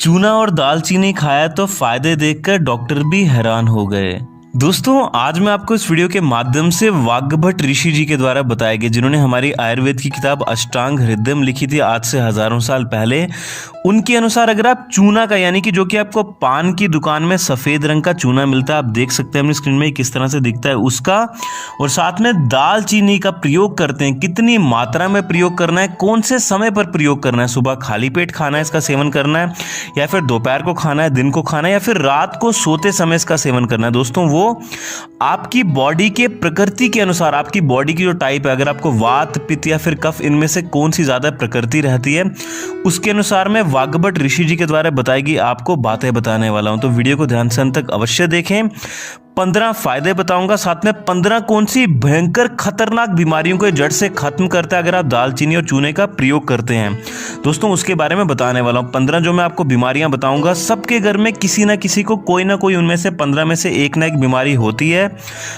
चूना और दालचीनी खाया तो फायदे देखकर डॉक्टर भी हैरान हो गए। दोस्तों, आज मैं आपको इस वीडियो के माध्यम से वाग्भट ऋषि जी के द्वारा बताए गए, जिन्होंने हमारी आयुर्वेद की किताब अष्टांग हृदयम लिखी थी आज से हजारों साल पहले। उनके अनुसार अगर आप चूना का, यानी कि जो कि आपको पान की दुकान में सफेद रंग का चूना मिलता है, आप देख सकते हैं अपनी स्क्रीन में किस तरह से दिखता है उसका, और साथ में दालचीनी का प्रयोग करते हैं, कितनी मात्रा में प्रयोग करना है, कौन से समय पर प्रयोग करना है, सुबह खाली पेट खाना है, इसका सेवन करना है, या फिर दोपहर को खाना है, दिन को खाना है, या फिर रात को सोते समय इसका सेवन करना है। दोस्तों, वो आपकी बॉडी के प्रकृति के अनुसार, आपकी बॉडी की जो टाइप है, अगर आपको वात, पित्त या फिर कफ, इनमें से कौन सी ज्यादा प्रकृति रहती है, उसके अनुसार मैं वाग्भट ऋषि जी के द्वारा बताई गई आपको बातें बताने वाला हूं। तो वीडियो को ध्यान से अंत तक अवश्य देखें। 15 फायदे बताऊंगा, साथ में 15 कौन सी भयंकर खतरनाक बीमारियों को जड़ से खत्म करता है अगर आप दालचीनी और चूने का प्रयोग करते हैं। दोस्तों, उसके बारे में बताने वाला हूं। 15 जो मैं आपको बीमारियां बताऊंगा, सबके घर में किसी ना किसी को कोई ना कोई उनमें से 15 में से एक ना एक बीमारी होती है।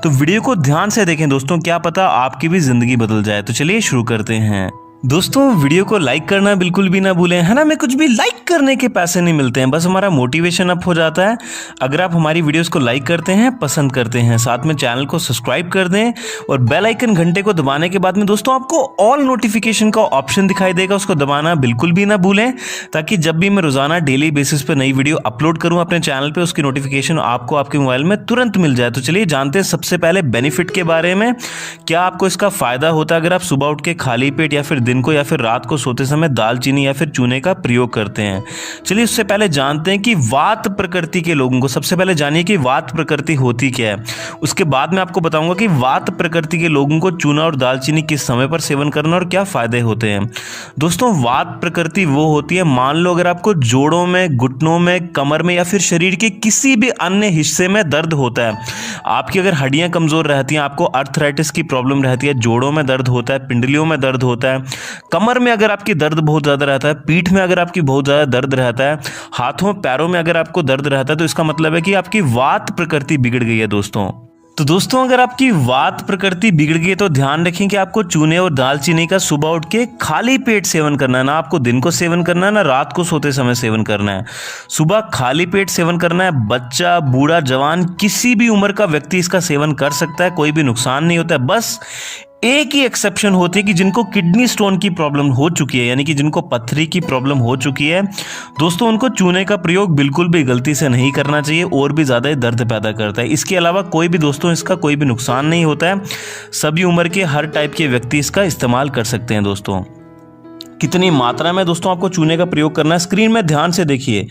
तो वीडियो को ध्यान से देखें दोस्तों, क्या पता आपकी भी जिंदगी बदल जाए। तो चलिए शुरू करते हैं। दोस्तों, वीडियो को लाइक करना बिल्कुल भी ना भूलें, है ना। हमें कुछ भी लाइक करने के पैसे नहीं मिलते हैं, बस हमारा मोटिवेशन अप हो जाता है अगर आप हमारी वीडियोस को लाइक करते हैं, पसंद करते हैं। साथ में चैनल को सब्सक्राइब कर दें और बेल आइकन घंटे को दबाने के बाद में दोस्तों आपको ऑल नोटिफिकेशन का ऑप्शन दिखाई देगा, उसको दबाना बिल्कुल भी ना भूलें, ताकि जब भी मैं रोजाना डेली बेसिस पे नई वीडियो अपलोड करूं अपने चैनल पे, उसकी नोटिफिकेशन आपको आपके मोबाइल में तुरंत मिल जाए। तो चलिए जानते हैं सबसे पहले बेनिफिट के बारे में, क्या आपको इसका फायदा होता है अगर आप सुबह उठ के खाली पेट या फिर दिन को या फिर रात को सोते समय दालचीनी या फिर चूने का प्रयोग करते हैं। चलिए उससे पहले जानते हैं कि वात प्रकृति के लोगों को, सबसे पहले जानिए कि वात प्रकृति होती क्या है। उसके बाद मैं आपको बताऊंगा कि वात प्रकृति के लोगों को चूना और दालचीनी किस समय पर सेवन करना और क्या फायदे होते हैं। दोस्तों, वात प्रकृति वो होती है, मान लो अगर आपको जोड़ों में, घुटनों में, कमर में या फिर शरीर के किसी भी अन्य हिस्से में दर्द होता है, आपकी अगर हड्डियां कमजोर रहती हैं, आपको अर्थराइटिस की प्रॉब्लम रहती है, जोड़ों में दर्द होता है, पिंडलियों में दर्द होता है, कमर में अगर आपकी दर्द बहुत ज्यादा रहता है, पीठ में अगर आपकी बहुत ज्यादा दर्द रहता है, हाथों पैरों में अगर आपको दर्द रहता है, तो इसका मतलब है कि आपकी वात प्रकृति बिगड़ गई है दोस्तों। तो दोस्तों, अगर आपकी वात प्रकृति बिगड़ गई है तो ध्यान रखें कि आपको चूने और दालचीनी का सुबह उठ के खाली पेट सेवन करना है। ना आपको दिन को सेवन करना है, ना रात को सोते समय सेवन करना है। सुबह खाली पेट सेवन करना है। बच्चा, बूढ़ा, जवान, किसी भी उम्र का व्यक्ति इसका सेवन कर सकता है, कोई भी नुकसान नहीं होता है। बस एक ही एक्सेप्शन होती है कि जिनको किडनी स्टोन की प्रॉब्लम हो चुकी है, यानी कि जिनको पथरी की प्रॉब्लम हो चुकी है दोस्तों, उनको चूने का प्रयोग बिल्कुल भी गलती से नहीं करना चाहिए, और भी ज्यादा दर्द पैदा करता है। इसके अलावा कोई भी दोस्तों इसका कोई भी नुकसान नहीं होता है। सभी उम्र के हर टाइप के व्यक्ति इसका इस्तेमाल कर सकते हैं। दोस्तों, कितनी मात्रा में दोस्तों आपको चूने का प्रयोग करना है, स्क्रीन में ध्यान से देखिए।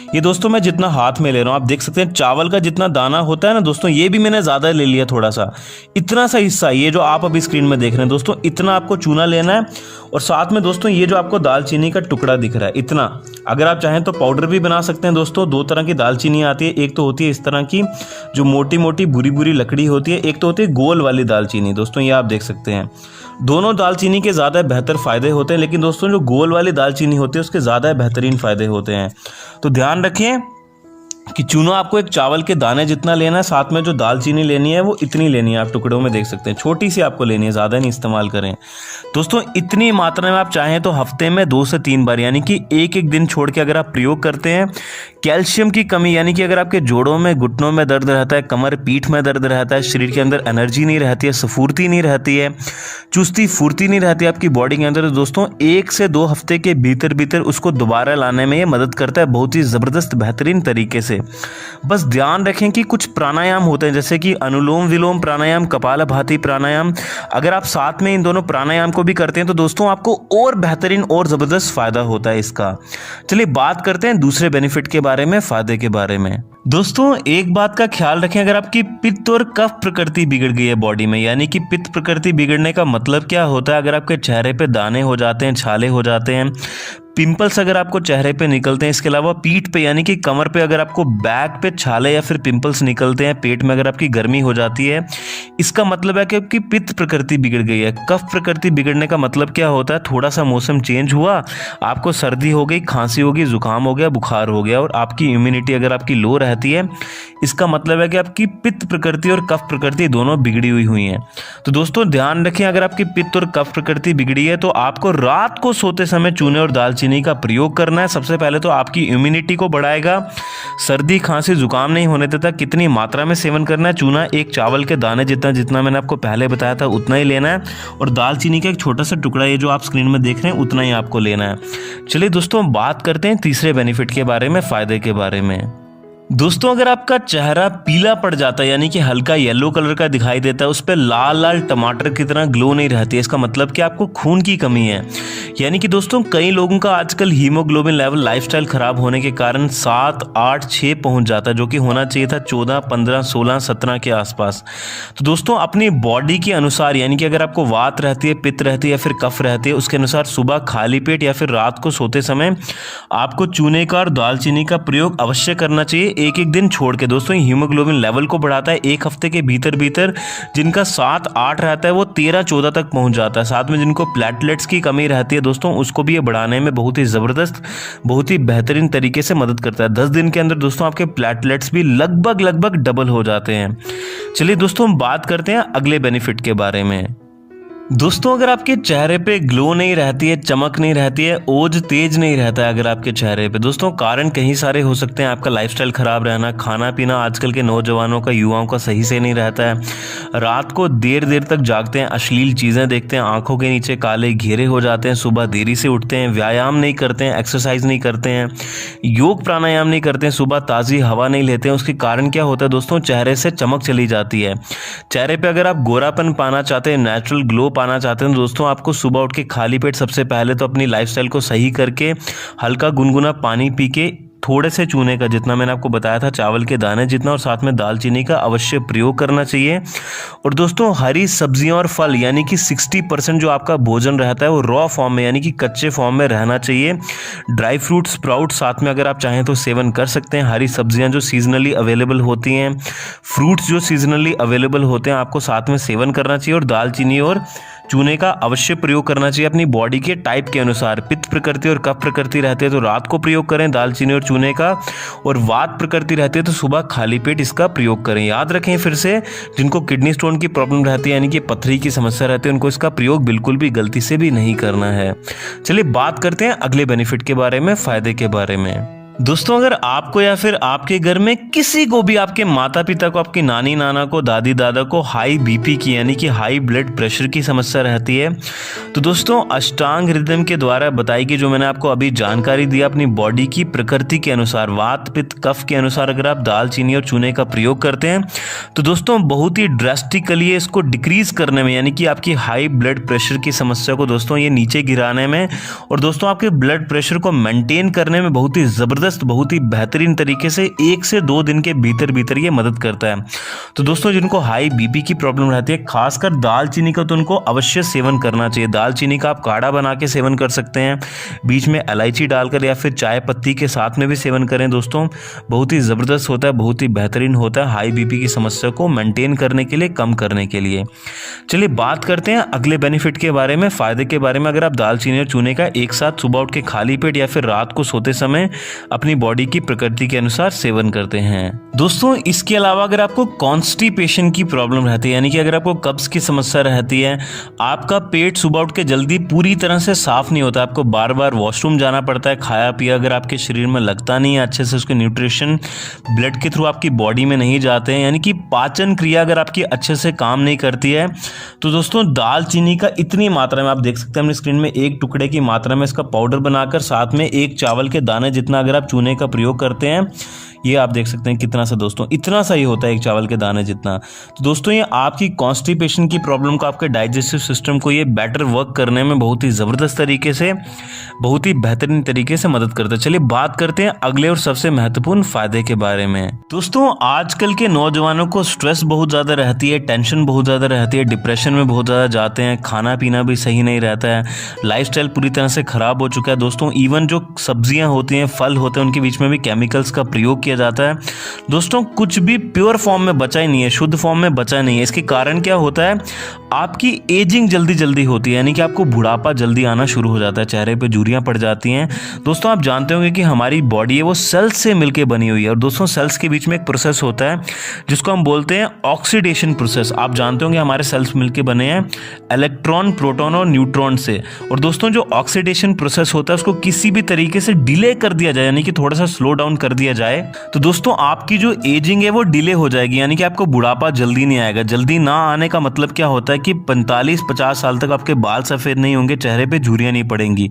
ये दोस्तों मैं जितना हाथ में ले रहा हूं, आप देख सकते हैं चावल का जितना दाना होता है ना दोस्तों, ये भी मैंने ज्यादा ले लिया थोड़ा सा, इतना सा हिस्सा, ये जो आप अभी स्क्रीन में देख रहे हैं दोस्तों, इतना आपको चूना लेना है। और साथ में दोस्तों ये जो आपको दालचीनी का टुकड़ा दिख रहा है, इतना, अगर आप चाहें तो पाउडर भी बना सकते हैं दोस्तों। 2 तरह की दालचीनी आती है, एक तो होती है इस तरह की जो मोटी मोटी बुरी बुरी लकड़ी होती है, एक तो होती है गोल वाली दालचीनी। दोस्तों, ये आप देख सकते हैं, दोनों दालचीनी के ज़्यादा बेहतर फ़ायदे होते हैं, लेकिन दोस्तों जो गोल वाली दालचीनी होती है उसके ज़्यादा बेहतरीन फ़ायदे होते हैं। तो ध्यान रखें कि चूना आपको एक चावल के दाने जितना लेना है, साथ में जो दालचीनी लेनी है वो इतनी लेनी है, आप टुकड़ों में देख सकते हैं, छोटी सी आपको लेनी है, ज़्यादा नहीं इस्तेमाल करें दोस्तों। इतनी मात्रा में आप चाहें तो हफ्ते में 2 से 3 बार, यानी कि एक दिन छोड़ के अगर आप प्रयोग करते हैं। कैल्शियम की कमी, यानी कि अगर आपके जोड़ों में, घुटनों में दर्द रहता है, कमर पीठ में दर्द रहता है, शरीर के अंदर एनर्जी नहीं रहती है, स्फूर्ति नहीं रहती है, चुस्ती फुर्ती नहीं रहती है आपकी बॉडी के अंदर, तो दोस्तों 1 से 2 हफ्ते के भीतर उसको दोबारा लाने में ये मदद करता है बहुत ही ज़बरदस्त बेहतरीन तरीके से। बस ध्यान रखें कि कुछ प्राणायाम होते हैं, जैसे कि अनुलोम विलोम प्राणायाम, कपालभाति प्राणायाम, अगर आप साथ में इन दोनों प्राणायाम को भी करते हैं तो दोस्तों आपको और बेहतरीन और ज़बरदस्त फायदा होता है इसका। चलिए बात करते हैं दूसरे बेनिफिट के बारे में, फायदे के बारे में। दोस्तों, एक बात का ख्याल रखें, अगर आपकी पित्त और कफ प्रकृति बिगड़ गई है बॉडी में, यानी कि पित्त प्रकृति बिगड़ने का मतलब क्या होता है, अगर आपके चेहरे पे दाने हो जाते हैं, छाले हो जाते हैं, पिंपल्स अगर आपको चेहरे पे निकलते हैं, इसके अलावा पीठ पे यानी कि कमर पे अगर आपको बैक पे छाले या फिर पिंपल्स निकलते हैं, पेट में अगर आपकी गर्मी हो जाती है, इसका मतलब है कि आपकी पित्त प्रकृति बिगड़ गई है। कफ प्रकृति बिगड़ने का मतलब क्या होता है, थोड़ा सा मौसम चेंज हुआ, आपको सर्दी हो गई, खांसी हो गई, जुकाम हो गया, बुखार हो गया, और आपकी इम्यूनिटी अगर आपकी लो रहती है, इसका मतलब है कि आपकी पित्त प्रकृति और कफ प्रकृति दोनों बिगड़ी हुई हैं। तो दोस्तों ध्यान रखें, अगर आपकी पित्त और कफ प्रकृति बिगड़ी है तो आपको रात को सोते समय चूने और दालचीनी दालचीनी का प्रयोग करना है। सबसे पहले तो आपकी इम्यूनिटी को बढ़ाएगा, सर्दी खांसी जुकाम नहीं होने देता। कितनी मात्रा में सेवन करना है? चूना एक चावल के दाने जितना मैंने आपको पहले बताया था उतना ही लेना है, और दालचीनी का एक छोटा सा टुकड़ा ये जो आप स्क्रीन में देख रहे हैं उतना ही आपको लेना है। चलिए दोस्तों बात करते हैं तीसरे बेनिफिट के बारे में, फायदे के बारे में। दोस्तों अगर आपका चेहरा पीला पड़ जाता है यानी कि हल्का येलो कलर का दिखाई देता है, उस पर लाल लाल टमाटर की तरह ग्लो नहीं रहती है, इसका मतलब कि आपको खून की कमी है। यानी कि दोस्तों कई लोगों का आजकल हीमोग्लोबिन लेवल लाइफस्टाइल खराब होने के कारण 7, 8, 6 पहुंच जाता है, जो कि होना चाहिए था 14, 15, 16, 17 के आसपास। तो दोस्तों अपनी बॉडी के अनुसार, यानी कि अगर आपको वात रहती है, पित्त रहती है या फिर कफ रहती है, उसके अनुसार सुबह खाली पेट या फिर रात को सोते समय आपको चूने का और दालचीनी का प्रयोग अवश्य करना चाहिए, एक एक दिन छोड़ के। दोस्तों हीमोग्लोबिन लेवल को बढ़ाता है। एक हफ्ते के भीतर जिनका 7, 8 रहता है वो 13, 14 तक पहुंच जाता है। साथ में जिनको प्लेटलेट्स की कमी रहती है दोस्तों, उसको भी ये बढ़ाने में बहुत ही ज़बरदस्त, बहुत ही बेहतरीन तरीके से मदद करता है। 10 दिन के अंदर दोस्तों आपके प्लेटलेट्स भी लगभग डबल हो जाते हैं। चलिए दोस्तों हम बात करते हैं अगले बेनिफिट के बारे में। दोस्तों अगर आपके चेहरे पे ग्लो नहीं रहती है, चमक नहीं रहती है, ओज तेज नहीं रहता है अगर आपके चेहरे पे, दोस्तों कारण कहीं सारे हो सकते हैं। आपका लाइफस्टाइल खराब रहना, खाना पीना आजकल के नौजवानों का, युवाओं का सही से नहीं रहता है, रात को देर तक जागते हैं, अश्लील चीज़ें देखते हैं, आंखों के नीचे काले घेरे हो जाते हैं, सुबह देरी से उठते हैं, व्यायाम नहीं करते हैं, एक्सरसाइज नहीं करते हैं, योग प्राणायाम नहीं करते हैं, सुबह ताज़ी हवा नहीं लेते हैं। उसके कारण क्या होता है दोस्तों, चेहरे से चमक चली जाती है। चेहरे पर अगर आप गोरापन पाना चाहते हैं, नेचुरल ग्लो पाना चाहते हैं दोस्तों, आपको सुबह उठ के खाली पेट सबसे पहले तो अपनी लाइफस्टाइल को सही करके हल्का गुनगुना पानी पी के थोड़े से चूने का, जितना मैंने आपको बताया था चावल के दाने जितना, और साथ में दालचीनी का अवश्य प्रयोग करना चाहिए। और दोस्तों हरी सब्जियां और फल, यानी कि 60% जो आपका भोजन रहता है वो रॉ फॉर्म में यानी कि कच्चे फॉर्म में रहना चाहिए। ड्राई फ्रूट, स्प्राउट साथ में अगर आप चाहें तो सेवन कर सकते हैं। हरी सब्जियां जो सीजनली अवेलेबल होती हैं, फ्रूट्स जो सीजनली अवेलेबल होते हैं, आपको साथ में सेवन करना चाहिए। और दालचीनी और चूने का अवश्य प्रयोग करना चाहिए अपनी बॉडी के टाइप के अनुसार। पित्त प्रकृति और कफ प्रकृति रहती है तो रात को प्रयोग करें दालचीनी और चूने का, और वात प्रकृति रहती है तो सुबह खाली पेट इसका प्रयोग करें। याद रखें फिर से, जिनको किडनी स्टोन की प्रॉब्लम रहती है यानी कि पथरी की समस्या रहती है, उनको इसका प्रयोग बिल्कुल भी गलती से भी नहीं करना है। चलिए बात करते हैं अगले बेनिफिट के बारे में, फायदे के बारे में। दोस्तों अगर आपको या फिर आपके घर में किसी को भी, आपके माता पिता को, आपकी नानी नाना को, दादी दादा को हाई बीपी की यानी कि हाई ब्लड प्रेशर की समस्या रहती है, तो दोस्तों अष्टांग हृदय के द्वारा बताई गई जो मैंने आपको अभी जानकारी दी, अपनी बॉडी की प्रकृति के अनुसार, वात पित्त कफ के अनुसार अगर आप दालचीनी और चूने का प्रयोग करते हैं तो दोस्तों बहुत ही ड्रास्टिकली इसको डिक्रीज करने में, यानी कि आपकी हाई ब्लड प्रेशर की समस्या को दोस्तों ये नीचे गिराने में, और दोस्तों आपके ब्लड प्रेशर को मेंटेन करने में बहुत ही जबरदस्त, बहुत ही बेहतरीन तरीके से 1 से 2 दिन के भीतर ये मदद करता है। तो दोस्तों जिनको हाई बीपी की प्रॉब्लम रहती है, खासकर दालचीनी का, तो उनको अवश्य सेवन करना चाहिए। दालचीनी का आप काढ़ा बना के सेवन कर सकते हैं, बीच में इलायची डालकर, या फिर चाय पत्ती के साथ में भी सेवन करें दोस्तों, बहुत ही ज़बरदस्त होता है, बहुत ही बेहतरीन होता है हाई बीपी की समस्या को मेंटेन करने के लिए, कम करने के लिए। चलिए बात करते हैं अगले बेनिफिट के बारे में, फायदे के बारे में। अगर आप दालचीनी और चूने का एक साथ सुबह उठ के खाली पेट या फिर रात को सोते समय अपनी बॉडी की प्रकृति के अनुसार सेवन करते हैं दोस्तों, इसके अलावा अगर आपको कॉन्स्टिपेशन की प्रॉब्लम रहती है, यानी कि अगर आपको कब्ज की समस्या रहती है, आपका पेट सुबह उठ के जल्दी पूरी तरह से साफ नहीं होता, आपको बार बार वॉशरूम जाना पड़ता है, खाया पिया अगर आपके शरीर में लगता नहीं है अच्छे से, उसके न्यूट्रिशन ब्लड के थ्रू आपकी बॉडी में नहीं जाते हैं, यानी कि पाचन क्रिया अगर आपकी अच्छे से काम नहीं करती है, तो दोस्तों दालचीनी का इतनी मात्रा में, आप देख सकते हैं अपनी स्क्रीन में, एक टुकड़े की मात्रा में इसका पाउडर बनाकर साथ में एक चावल के दाने जितना अगर आप चूने का प्रयोग करते हैं, ये आप देख सकते हैं कितना सा दोस्तों, इतना सा ही होता है एक चावल के दाने जितना। तो दोस्तों ये आपकी कॉन्स्टिपेशन की प्रॉब्लम को, आपके डाइजेस्टिव सिस्टम को ये बेटर वर्क करने में बहुत ही ज़बरदस्त तरीके से, बहुत ही बेहतरीन तरीके से मदद करता है। चलिए बात करते हैं अगले और सबसे महत्वपूर्ण फायदे के बारे में। दोस्तों आजकल के नौजवानों को स्ट्रेस बहुत ज़्यादा रहती है, टेंशन बहुत ज़्यादा रहती है, डिप्रेशन में बहुत ज़्यादा जाते हैं, खाना पीना भी सही नहीं रहता है, लाइफस्टाइल पूरी तरह से ख़राब हो चुका है दोस्तों। इवन जो सब्जियाँ होती हैं, फल होते हैं, उनके बीच में भी केमिकल्स का प्रयोग किया जाता है दोस्तों, कुछ भी प्योर फॉर्म में बचा ही नहीं है, शुद्ध फॉर्म में बचा नहीं है। इसके कारण क्या होता है, आपकी एजिंग जल्दी जल्दी होती है, यानी कि आपको बुढ़ापा जल्दी आना शुरू हो जाता है, चेहरे पे झुर्रियाँ पड़ जाती हैं। दोस्तों आप जानते होंगे कि हमारी बॉडी है वो सेल्स से मिलके बनी हुई है, और दोस्तों सेल्स के बीच में एक प्रोसेस होता है जिसको हम बोलते हैं ऑक्सीडेशन प्रोसेस। आप जानते होंगे हमारे सेल्स मिलके बने हैं इलेक्ट्रॉन, प्रोटॉन और न्यूट्रॉन से। और दोस्तों जो ऑक्सीडेशन प्रोसेस होता है उसको किसी भी तरीके से डिले कर दिया जाए, यानी कि थोड़ा सा स्लो डाउन कर दिया जाए, तो दोस्तों आपकी जो एजिंग है वो डिले हो जाएगी, यानी कि आपको बुढ़ापा जल्दी नहीं आएगा। जल्दी ना आने का मतलब क्या होता है कि 45-50 साल तक आपके बाल सफेद नहीं होंगे, चेहरे पे झुर्रियां नहीं पड़ेंगी।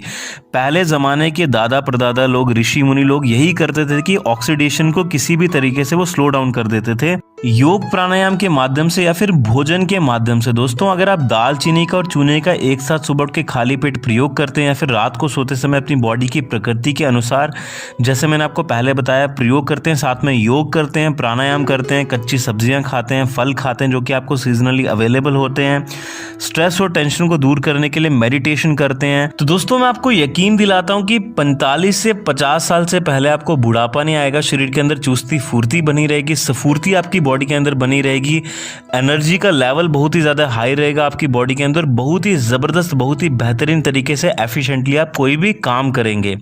पहले जमाने के दादा परदादा लोग, ऋषि मुनि लोग यही करते थे कि ऑक्सीडेशन को किसी भी तरीके से वो स्लो डाउन कर देते थे, योग प्राणायाम के माध्यम से या फिर भोजन के माध्यम से। दोस्तों अगर आप दालचीनी का और चूने का एक साथ सुबह उठ के खाली पेट प्रयोग करते हैं या फिर रात को सोते समय अपनी बॉडी की प्रकृति के अनुसार, जैसे मैंने आपको पहले बताया, प्रयोग करते हैं, साथ में योग करते हैं, प्राणायाम करते हैं, कच्ची सब्जियां खाते हैं, फल खाते हैं जो कि आपको सीजनली अवेलेबल होते हैं, स्ट्रेस और टेंशन को दूर करने के लिए मेडिटेशन करते हैं, तो दोस्तों मैं आपको यकीन दिलाता हूं कि 45 से 50 साल से पहले आपको बुढ़ापा नहीं आएगा। शरीर के अंदर चुस्ती फुर्ती बनी रहेगी, स्फूर्ति आपकी बॉडी के अंदर बनी रहेगी, एनर्जी का लेवल बहुत ही ज़्यादा हाई रहेगा आपकी बॉडी के अंदर, बहुत ही ज़बरदस्त, बहुत ही बेहतरीन तरीके से एफिशिएंटली आप कोई भी काम करेंगे।